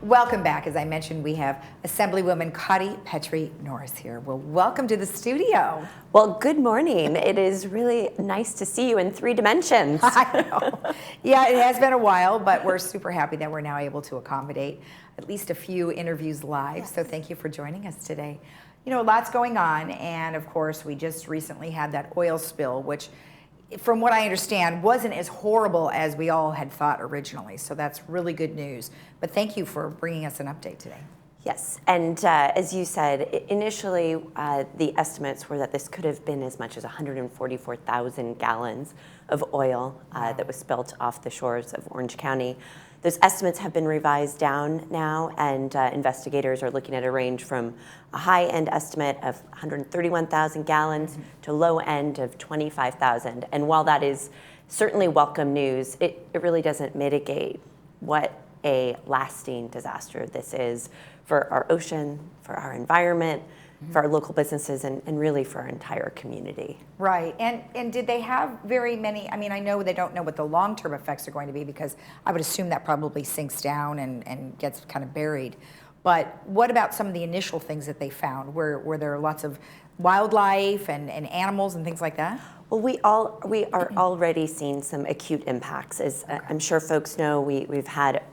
Welcome back. As I mentioned, we have Assemblywoman Cottie Petrie-Norris here. Well, welcome to the studio. Well, good morning. It is really nice to see you in 3 dimensions. I know. Yeah, it has been a while, but we're super happy that we're now able to accommodate at least a few interviews live. Yes. So thank you for joining us today. You know, lots going on, and of course, we just recently had that oil spill, which, from what I understand, wasn't as horrible as we all had thought originally. So that's really good news. But thank you for bringing us an update today. Yes, and as you said, initially the estimates were that this could have been as much as 144,000 gallons of oil that was spilt off the shores of Orange County. Those estimates have been revised down now, and investigators are looking at a range from a high-end estimate of 131,000 gallons to low end of 25,000. And while that is certainly welcome news, it really doesn't mitigate what a lasting disaster this is for our ocean, for our environment, for our local businesses, and really for our entire community. Right, and did they have very many, I mean, I know they don't know what the long-term effects are going to be, because I would assume that probably sinks down and gets kind of buried. But what about some of the initial things that they found? Were there lots of wildlife and animals and things like that? Well, we are already seeing some acute impacts. As I'm sure folks know, we've had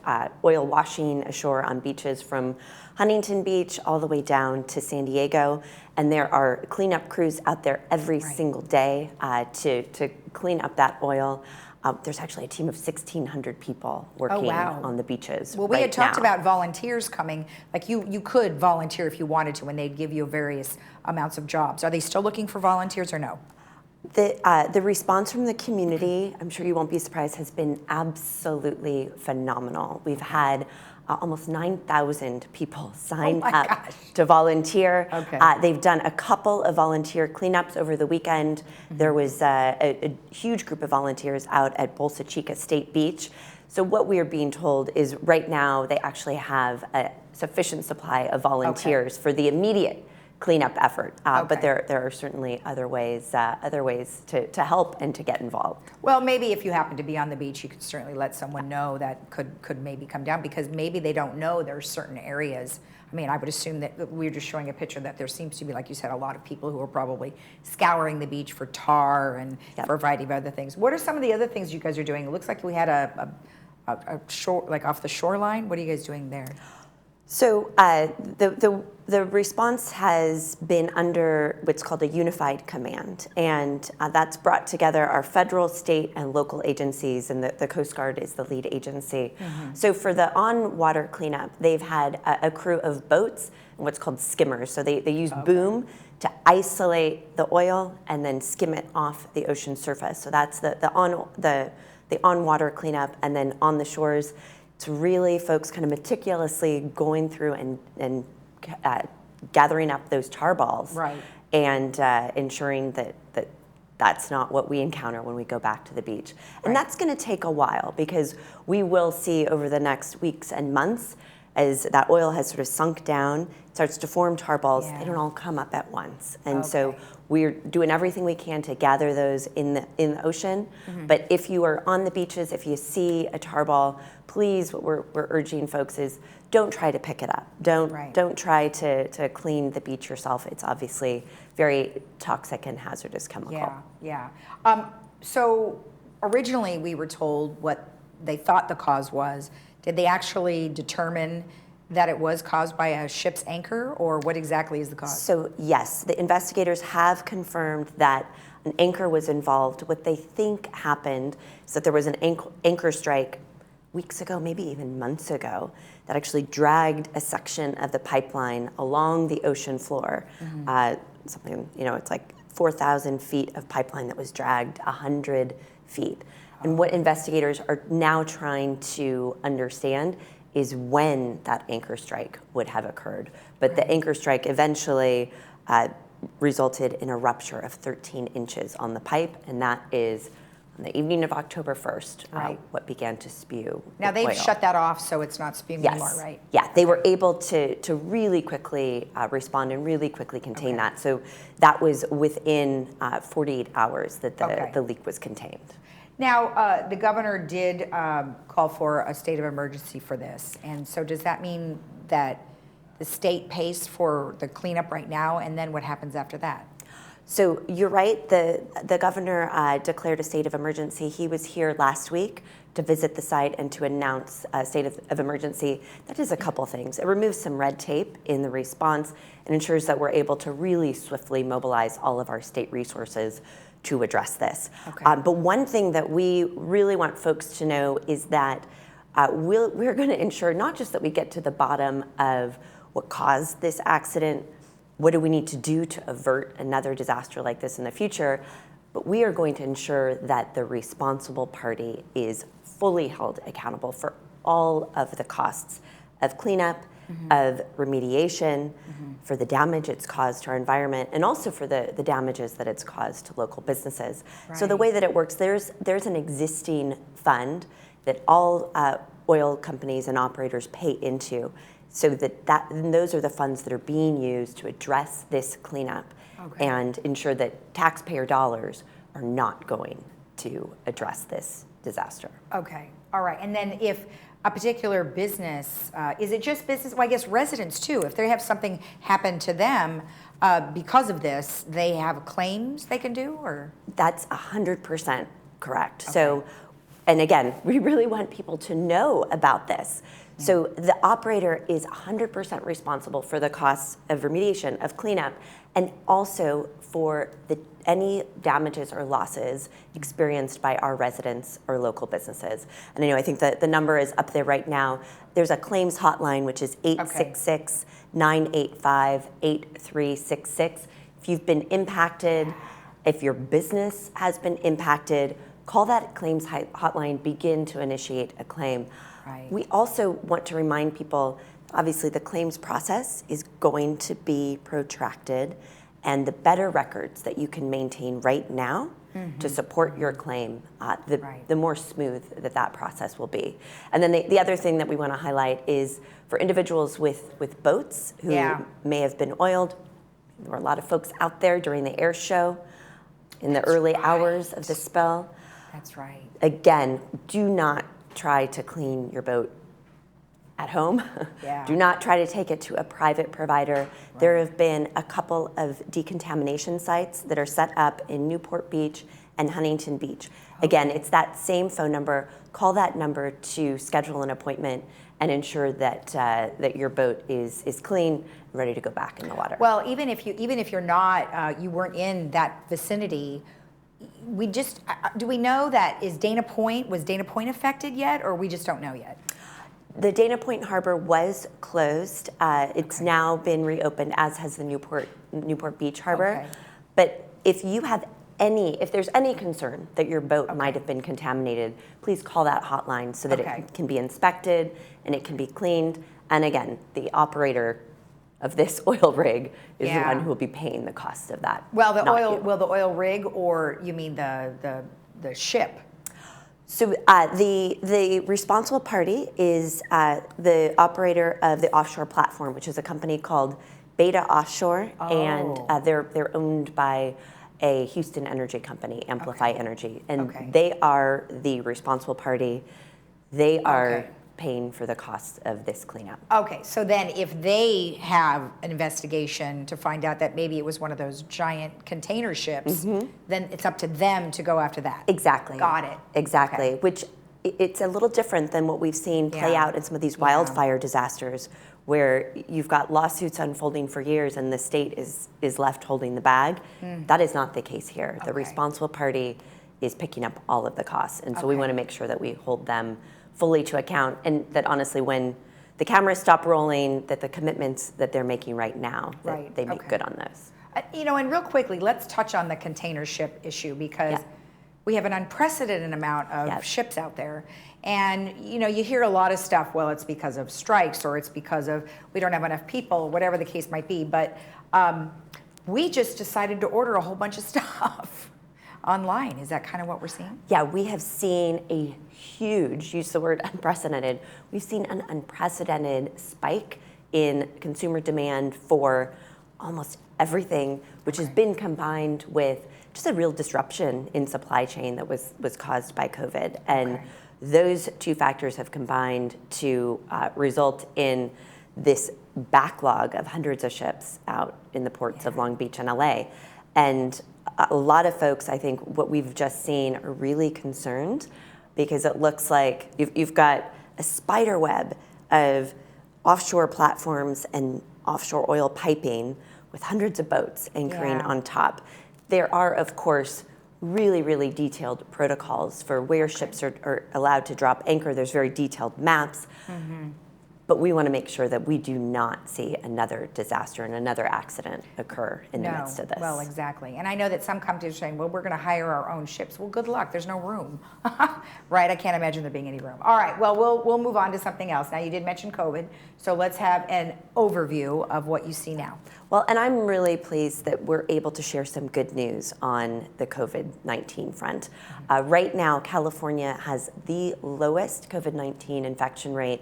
oil washing ashore on beaches from Huntington Beach all the way down to San Diego, and there are cleanup crews out there every single day to clean up that oil. There's actually a team of 1,600 people working on the beaches. Well, we had talked about volunteers coming. Like you could volunteer if you wanted to, and they'd give you various amounts of jobs. Are they still looking for volunteers or no? The response from the community, I'm sure you won't be surprised, has been absolutely phenomenal. We've had almost 9,000 people sign up to volunteer. Okay. They've done a couple of volunteer cleanups over the weekend. There was a huge group of volunteers out at Ca.State Beach. So what we are being told is right now they actually have a sufficient supply of volunteers for the immediate cleanup effort, but there are certainly other ways to help and to get involved. Well, maybe if you happen to be on the beach, you could certainly let someone know that could maybe come down, because maybe they don't know there are certain areas. I mean, I would assume that we're just showing a picture that there seems to be, like you said, a lot of people who are probably scouring the beach for tar and for a variety of other things. What are some of the other things you guys are doing? It looks like we had a shore, like off the shoreline. What are you guys doing there? So the response has been under what's called a unified command, and that's brought together our federal, state, and local agencies, and the Coast Guard is the lead agency. So for the on-water cleanup, they've had a crew of boats and what's called skimmers. So they use boom to isolate the oil and then skim it off the ocean surface. So that's the on-water cleanup, and then on the shores, it's really folks kind of meticulously going through and gathering up those tar balls, and ensuring that that's not what we encounter when we go back to the beach. And that's going to take a while, because we will see over the next weeks and months, as that oil has sort of sunk down, it starts to form tar balls. They don't all come up at once, and so we're doing everything we can to gather those in the ocean. But if you are on the beaches, if you see a tar ball, please, what we're urging folks is don't try to pick it up. Don't try to clean the beach yourself. It's obviously very toxic and hazardous chemical. So originally we were told what they thought the cause was. Did they actually determine that it was caused by a ship's anchor, or what exactly is the cause? So yes, the investigators have confirmed that an anchor was involved. What they think happened is that there was an anchor strike weeks ago, maybe even months ago, that actually dragged a section of the pipeline along the ocean floor. Something, it's like 4,000 feet of pipeline that was dragged 100 feet. And what investigators are now trying to understand is when that anchor strike would have occurred. But the anchor strike eventually resulted in a rupture of 13 inches on the pipe, and that is on the evening of October 1st, what began to spew. Now they've shut that off, so it's not spewing anymore, right? Yeah, they were able to really quickly respond and really quickly contain that. So that was within 48 hours that the leak was contained. Now, the governor did call for a state of emergency for this. And so does that mean that the state pays for the cleanup right now, and then what happens after that? So you're right, the governor declared a state of emergency. He was here last week to visit the site and to announce a state of emergency. That does a couple things. It removes some red tape in the response and ensures that we're able to really swiftly mobilize all of our state resources to address this. Okay. But one thing that we really want folks to know is that we're going to ensure not just that we get to the bottom of what caused this accident, what do we need to do to avert another disaster like this in the future, but we are going to ensure that the responsible party is fully held accountable for all of the costs of cleanup, of remediation, for the damage it's caused to our environment, and also for the damages that it's caused to local businesses. Right. So the way that it works, there's an existing fund that all oil companies and operators pay into, so and those are the funds that are being used to address this cleanup and ensure that taxpayer dollars are not going to address this disaster. Okay, all right. And then if a particular business, is it just business? Well, I guess residents too. If they have something happen to them because of this, they have claims they can do, or? That's 100% correct. Okay. So, and again, we really want people to know about this. Yeah. So the operator is 100% responsible for the costs of remediation, of cleanup, and also for any damages or losses experienced by our residents or local businesses. And I think that the number is up there right now. There's a claims hotline, which is 866-985-8366. If you've been impacted, if your business has been impacted, call that claims hotline, begin to initiate a claim. Right. We also want to remind people, obviously the claims process is going to be protracted, and the better records that you can maintain right now to support your claim, the more smooth that process will be. And then the other thing that we want to highlight is for individuals with boats who may have been oiled. There were a lot of folks out there during the air show in the early hours of the spill. That's right. Again, do not try to clean your boat at home. Yeah. Do not try to take it to a private provider. Right. There have been a couple of decontamination sites that are set up in Newport Beach and Huntington Beach. Okay. Again, it's that same phone number. Call that number to schedule an appointment and ensure that that your boat is clean and ready to go back in the water. Well, even if you're not, you weren't in that vicinity, we just, do we know that was Dana Point affected yet, or we just don't know yet? The Dana Point Harbor was closed. It's now been reopened, as has the Newport Beach Harbor. Okay. But if there's any concern that your boat might have been contaminated, please call that hotline so that it can be inspected and it can be cleaned. And again, the operator of this oil rig is the one who will be paying the cost of that. Well, the oil rig, or you mean the ship? So the responsible party is the operator of the offshore platform, which is a company called Beta Offshore, and they're owned by a Houston energy company, Amplify Energy, and they are the responsible party. They are paying for the cost of this cleanup. Okay, so then if they have an investigation to find out that maybe it was one of those giant container ships, then it's up to them to go after that. Exactly. Got it. Exactly, which it's a little different than what we've seen play out in some of these wildfire disasters, where you've got lawsuits unfolding for years and the state is left holding the bag. That is not the case here. The responsible party is picking up all of the costs, and so we want to make sure that we hold them fully to account, and that honestly, when the cameras stop rolling, that the commitments that they're making right now, that they make good on those. And real quickly, let's touch on the container ship issue, because we have an unprecedented amount of ships out there. And you hear a lot of stuff, well, it's because of strikes, or it's because of we don't have enough people, whatever the case might be. But we just decided to order a whole bunch of stuff online. Is that kind of what we're seeing? Yeah, we have seen a huge, use the word unprecedented, we've seen an unprecedented spike in consumer demand for almost everything, which has been combined with just a real disruption in supply chain that was caused by COVID. And those two factors have combined to result in this backlog of hundreds of ships out in the ports of Long Beach and LA. And a lot of folks, I think, what we've just seen are really concerned because it looks like you've got a spider web of offshore platforms and offshore oil piping with hundreds of boats anchoring on top. There are, of course, really, really detailed protocols for where ships are allowed to drop anchor. There's very detailed maps. But we want to make sure that we do not see another disaster and another accident occur in the midst of this. Well, exactly. And I know that some companies are saying, well, we're going to hire our own ships. Well, good luck. There's no room. Right? I can't imagine there being any room. All right. Well, we'll move on to something else. Now, you did mention COVID. So let's have an overview of what you see now. Well, and I'm really pleased that we're able to share some good news on the COVID-19 front. Right now, California has the lowest COVID-19 infection rate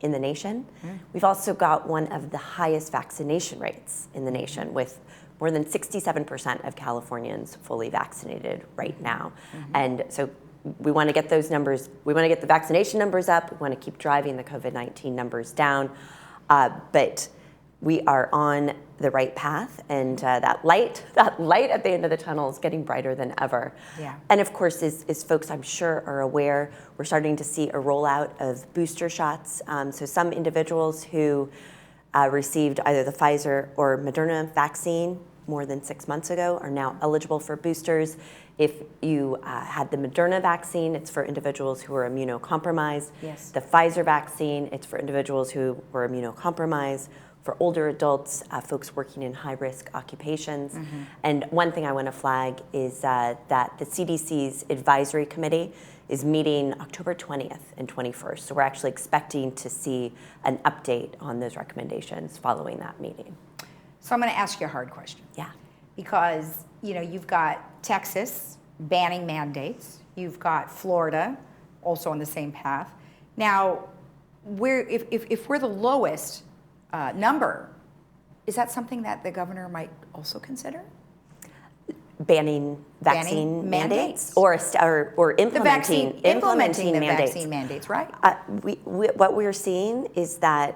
in the nation. We've also got one of the highest vaccination rates in the nation, with more than 67% of Californians fully vaccinated right now. And so we want to get those numbers, we want to get the vaccination numbers up, we want to keep driving the COVID-19 numbers down, but we are on the right path, and that light at the end of the tunnel is getting brighter than ever. And of course, as folks I'm sure are aware, we're starting to see a rollout of booster shots. So some individuals who received either the Pfizer or Moderna vaccine more than 6 months ago are now eligible for boosters. If you had the Moderna vaccine, it's for individuals who are immunocompromised. The Pfizer vaccine, it's for individuals who were immunocompromised. For older adults, folks working in high-risk occupations. And one thing I want to flag is that the CDC's advisory committee is meeting October 20th and 21st. So we're actually expecting to see an update on those recommendations following that meeting. So I'm going to ask you a hard question. Because, you know, you've got Texas banning mandates. You've got Florida also on the same path. Now, if we're the lowest number, is that something that the governor might also consider? Banning vaccine mandates or implementing implementing the mandates. Vaccine mandates, right? What we're seeing is that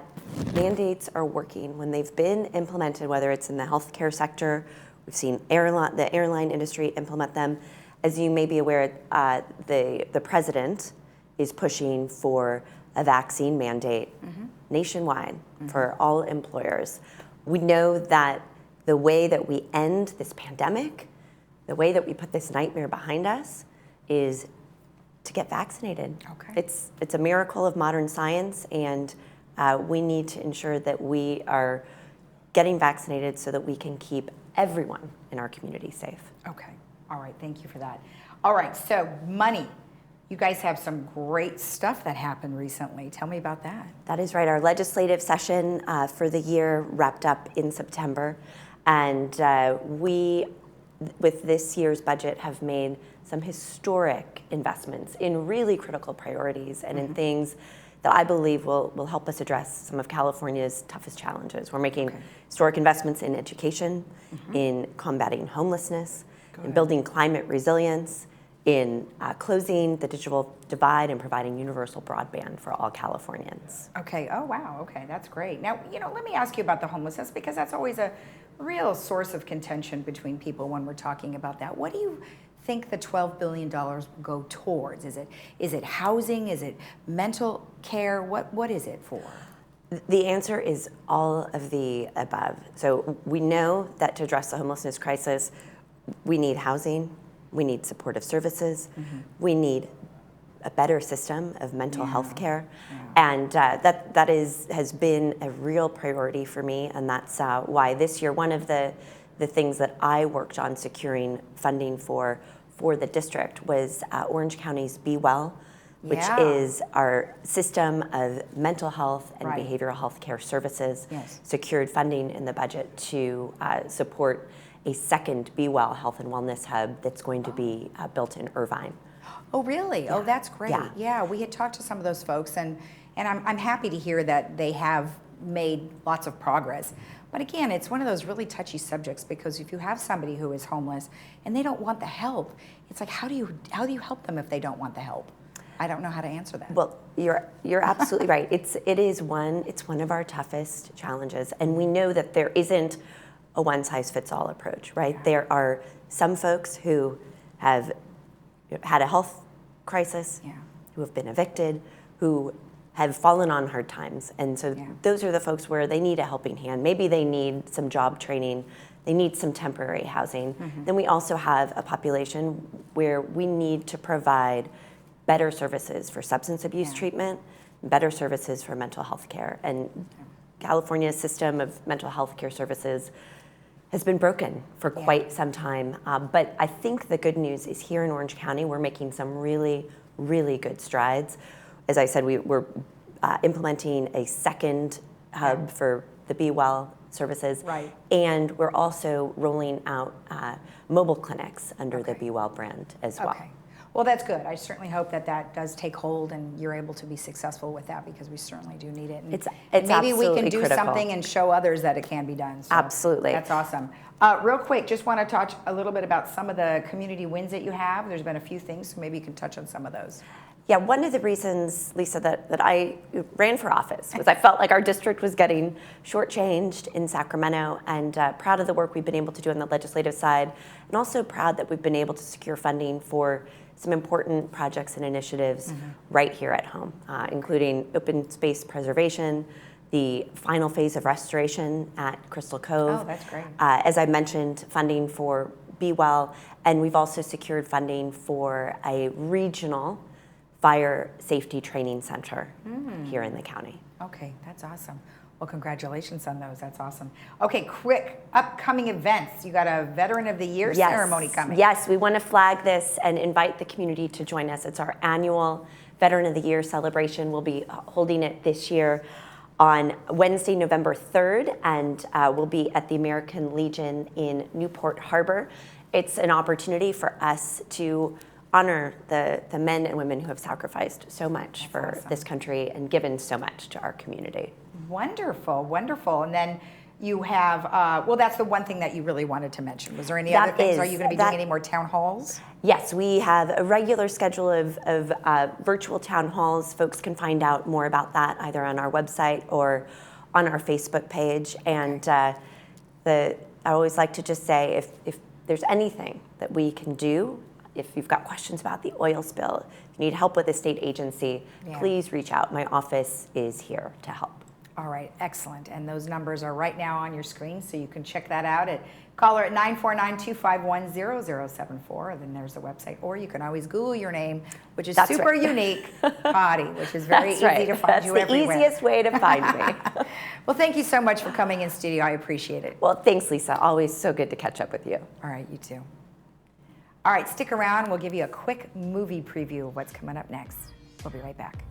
mandates are working when they've been implemented, whether it's in the healthcare sector. We've seen the airline industry implement them. As you may be aware, the president is pushing for a vaccine mandate nationwide for all employers. We know that the way that we end this pandemic, the way that we put this nightmare behind us, is to get vaccinated. It's a miracle of modern science, and we need to ensure that we are getting vaccinated so that we can keep everyone in our community safe. All right, thank you for that. All right, so money. You guys have some great stuff that happened recently. Tell me about that. That is right. Our legislative session for the year wrapped up in September. And we, with this year's budget, have made some historic investments in really critical priorities and in things that I believe will help us address some of California's toughest challenges. We're making historic investments in education, in combating homelessness, in building climate resilience, in closing the digital divide and providing universal broadband for all Californians. Oh wow, that's great. Now, you know, let me ask you about the homelessness, because that's always a real source of contention between people when we're talking about that. What do you think the $12 billion will go towards? Is it housing? Is it mental care? What is it for? The answer is all of the above. So we know that to address the homelessness crisis, we need housing, we need supportive services, we need a better system of mental health care. And that has been a real priority for me, and that's why this year one of the things that I worked on securing funding for the district was Orange County's Be Well, which is our system of mental health and behavioral health care services, secured funding in the budget to support a second Be Well Health and Wellness Hub that's going to be built in Irvine. Oh, really? Oh, that's great. Yeah, we had talked to some of those folks, and I'm happy to hear that they have made lots of progress. But again, it's one of those really touchy subjects, because if you have somebody who is homeless and they don't want the help, it's like, how do you help them if they don't want the help? I don't know how to answer that. Well, you're absolutely right. It's one of our toughest challenges, and we know that there isn't a one-size-fits-all approach, right? Yeah. There are some folks who have had a health crisis, who have been evicted, who have fallen on hard times, and so those are the folks where they need a helping hand. Maybe they need some job training, they need some temporary housing. Mm-hmm. Then we also have a population where we need to provide better services for substance abuse treatment, better services for mental health care. And California's system of mental health care services has been broken for quite some time. But I think the good news is here in Orange County, we're making some really, really good strides. As I said, we're implementing a second hub for the Be Well services. Right. And we're also rolling out mobile clinics under the Be Well brand as well. Okay. Well, that's good. I certainly hope that does take hold and you're able to be successful with that, because we certainly do need it. And it's maybe we can do something and show others that it can be done. So absolutely. That's awesome. Real quick, just want to touch a little bit about some of the community wins that you have. There's been a few things, so maybe you can touch on some of those. Yeah, one of the reasons, Lisa, that I ran for office was I felt like our district was getting shortchanged in Sacramento, and proud of the work we've been able to do on the legislative side, and also proud that we've been able to secure funding for some important projects and initiatives right here at home, including open space preservation, the final phase of restoration at Crystal Cove. Oh, that's great. As I mentioned, funding for Be Well, and we've also secured funding for a regional fire safety training center here in the county. Okay, that's awesome. Well, congratulations on those. That's awesome. Okay, quick upcoming events. You got a Veteran of the Year ceremony coming. Yes, we want to flag this and invite the community to join us. It's our annual Veteran of the Year celebration. We'll be holding it this year on Wednesday, November 3rd, and we'll be at the American Legion in Newport Harbor. It's an opportunity for us to honor the men and women who have sacrificed so much for this country and given so much to our community. Wonderful, wonderful. And then you have, well, that's the one thing that you really wanted to mention. Was there any other things? Are you going to be doing any more town halls? Yes, we have a regular schedule of virtual town halls. Folks can find out more about that either on our website or on our Facebook page. And I always like to just say, if there's anything that we can do, if you've got questions about the oil spill, if you need help with a state agency, please reach out. My office is here to help. All right, excellent. And those numbers are right now on your screen, so you can check that out. Call her at 949-251-0074, then there's the website. Or you can always Google your name, which is super unique, Cottie, which is very easy to find you everywhere. That's the easiest way to find me. Well, thank you so much for coming in studio. I appreciate it. Well, thanks, Lisa. Always so good to catch up with you. All right, you too. All right, stick around. We'll give you a quick movie preview of what's coming up next. We'll be right back.